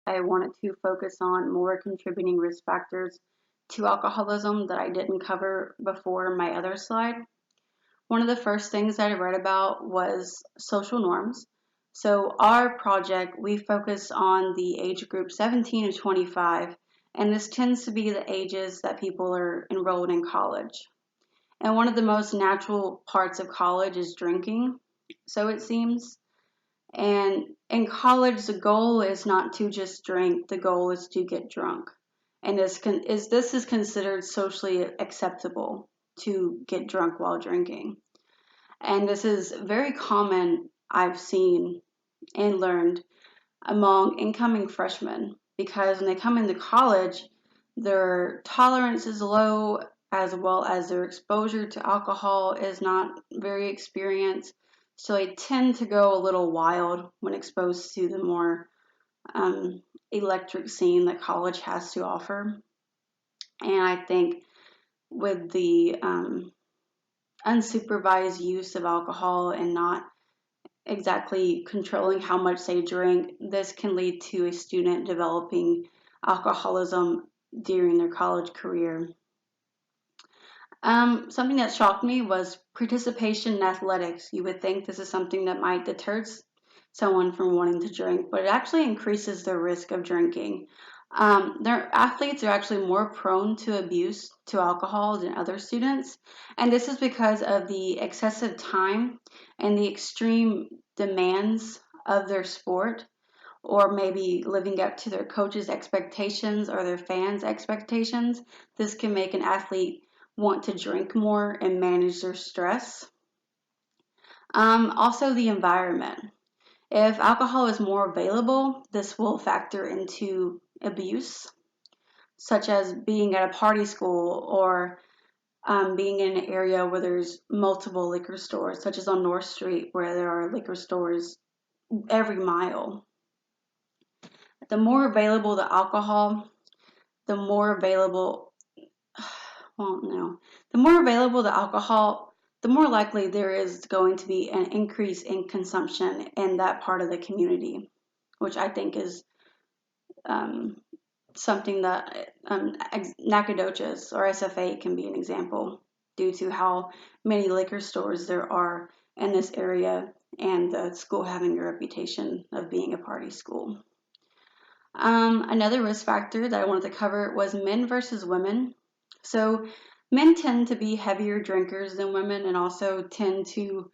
I wanted to focus on more contributing risk factors to alcoholism that I didn't cover before in my other slide. One of the first things that I read about was social norms. So our project, we focus on the age group 17 to 25, and this tends to be the ages that people are enrolled in college. And one of the most natural parts of college is drinking, so it seems. And in college, the goal is not to just drink, the goal is to get drunk. And this is considered socially acceptable to get drunk while drinking. And this is very common, I've seen and learned, among incoming freshmen because when they come into college, their tolerance is low as well as their exposure to alcohol is not very experienced. So they tend to go a little wild when exposed to the more electric scene that college has to offer. And I think with the unsupervised use of alcohol and not exactly controlling how much they drink, this can lead to a student developing alcoholism during their college career. Something that shocked me was participation in athletics. You would think this is something that might deter someone from wanting to drink, but it actually increases their risk of drinking. Their athletes are actually more prone to abuse to alcohol than other students, and this is because of the excessive time and the extreme demands of their sport, or maybe living up to their coach's expectations or their fans' expectations. This can make an athlete want to drink more and manage their stress. Also, the environment. If alcohol is more available, this will factor into abuse, such as being at a party school or being in an area where there's multiple liquor stores, such as on North Street, where there are liquor stores every mile. The more available the alcohol, the more available, well, no, the more available the alcohol, the more likely there is going to be an increase in consumption in that part of the community, which I think is um, something that Nacogdoches or SFA can be an example due to how many liquor stores there are in this area and the school having a reputation of being a party school. Another risk factor that I wanted to cover was men versus women. So men tend to be heavier drinkers than women and also tend to,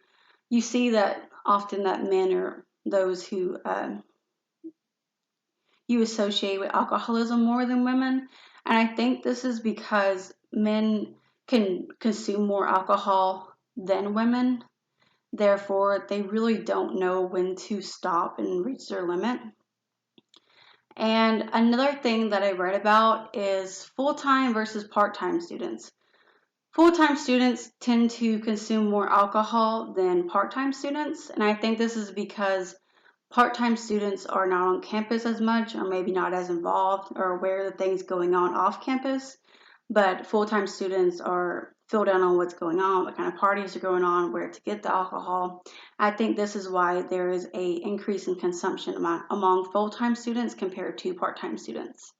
you see that often that men are those who you associate with alcoholism more than women. And I think this is because men can consume more alcohol than women. Therefore, they really don't know when to stop and reach their limit. And another thing that I read about is full-time versus part-time students. Full-time students tend to consume more alcohol than part-time students, and I think this is because part-time students are not on campus as much or maybe not as involved or aware of the things going on off campus, but full-time students are filled in on what's going on, what kind of parties are going on, where to get the alcohol. I think this is why there is an increase in consumption among full-time students compared to part-time students.